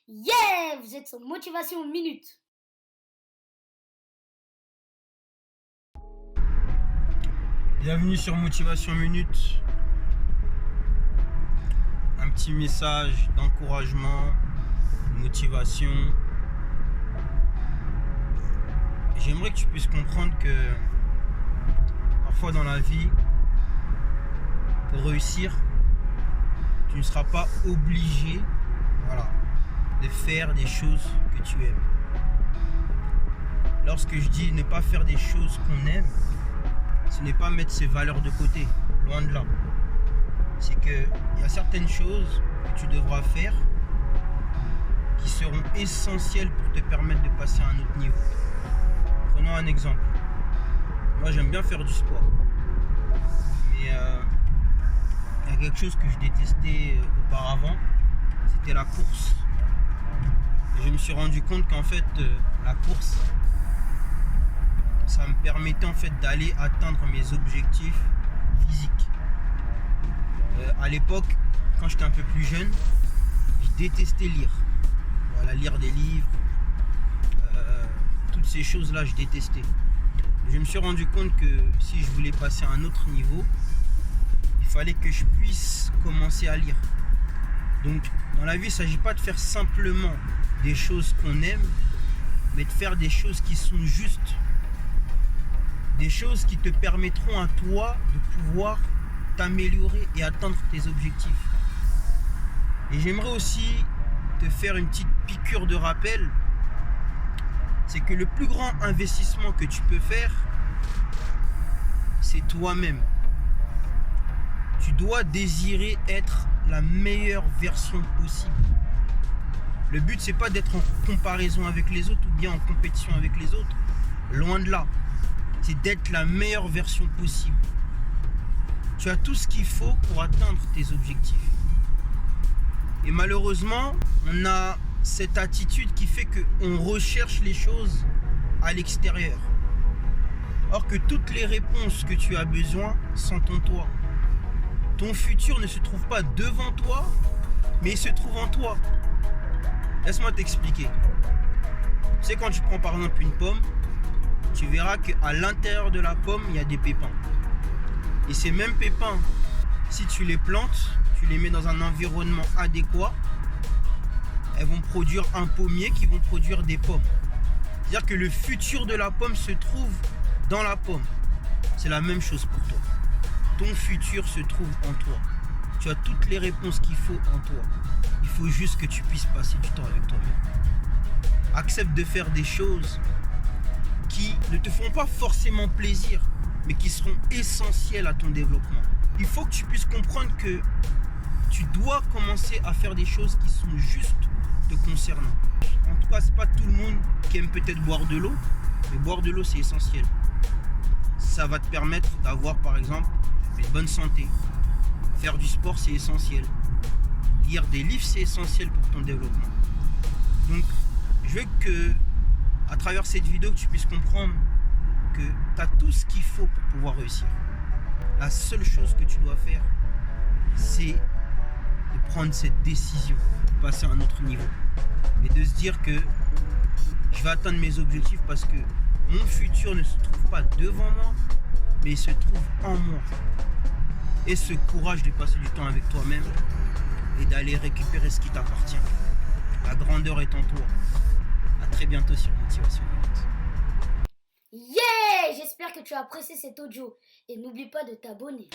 Yeah! Vous êtes sur Motivation Minute. Bienvenue sur Motivation Minute. Un petit message d'encouragement, de motivation. J'aimerais que tu puisses comprendre que parfois dans la vie, pour réussir, tu ne seras pas obligé, de faire des choses que tu aimes. Lorsque je dis ne pas faire des choses qu'on aime, ce n'est pas mettre ses valeurs de côté, loin de là. C'est qu'il y a certaines choses que tu devras faire qui seront essentielles pour te permettre de passer à un autre niveau. Prenons un exemple. Moi, j'aime bien faire du sport. Mais il y a quelque chose que je détestais auparavant, c'était la course. Et je me suis rendu compte qu'en fait, la course, ça me permettait en fait d'aller atteindre mes objectifs physiques. À l'époque, quand j'étais un peu plus jeune, je détestais lire. Lire des livres, toutes ces choses-là, je détestais. Je me suis rendu compte que si je voulais passer à un autre niveau, il fallait que je puisse commencer à lire. Donc, dans la vie, il ne s'agit pas de faire simplement des choses qu'on aime, mais de faire des choses qui sont justes. Des choses qui te permettront à toi de pouvoir t'améliorer et atteindre tes objectifs. Et j'aimerais aussi te faire une petite piqûre de rappel. C'est que le plus grand investissement que tu peux faire, c'est toi-même. Tu dois désirer être la meilleure version possible. Le but, c'est pas d'être en comparaison avec les autres ou bien en compétition avec les autres. Loin de là. C'est d'être la meilleure version possible. Tu as tout ce qu'il faut pour atteindre tes objectifs. Et malheureusement, on a cette attitude qui fait qu'on recherche les choses à l'extérieur. Or que toutes les réponses que tu as besoin sont en toi. Ton futur ne se trouve pas devant toi, mais il se trouve en toi. Laisse-moi t'expliquer. Tu sais, quand tu prends par exemple une pomme, tu verras qu'à l'intérieur de la pomme, il y a des pépins. Et ces mêmes pépins, si tu les plantes, tu les mets dans un environnement adéquat, elles vont produire un pommier qui vont produire des pommes. C'est-à-dire que le futur de la pomme se trouve dans la pomme. C'est la même chose pour toi. Ton futur se trouve en toi. Tu as toutes les réponses qu'il faut en toi. Il faut juste que tu puisses passer du temps avec toi-même. Accepte de faire des choses qui ne te font pas forcément plaisir, mais qui seront essentielles à ton développement. Il faut que tu puisses comprendre que tu dois commencer à faire des choses qui sont juste te concernant. En tout cas, c'est pas tout le monde qui aime peut-être boire de l'eau, mais boire de l'eau, c'est essentiel. Ça va te permettre d'avoir, par exemple, une bonne santé. Faire du sport, c'est essentiel. Lire des livres, c'est essentiel pour ton développement. Donc, je veux que, à travers cette vidéo, que tu puisses comprendre que tu as tout ce qu'il faut pour pouvoir réussir. La seule chose que tu dois faire, c'est de prendre cette décision, de passer à un autre niveau. Et de se dire que je vais atteindre mes objectifs parce que mon futur ne se trouve pas devant moi, mais il se trouve en moi. Et ce courage de passer du temps avec toi-même et d'aller récupérer ce qui t'appartient. La grandeur est en toi. À très bientôt sur Motivation Minute. Yeah! J'espère que tu as apprécié cet audio. Et n'oublie pas de t'abonner.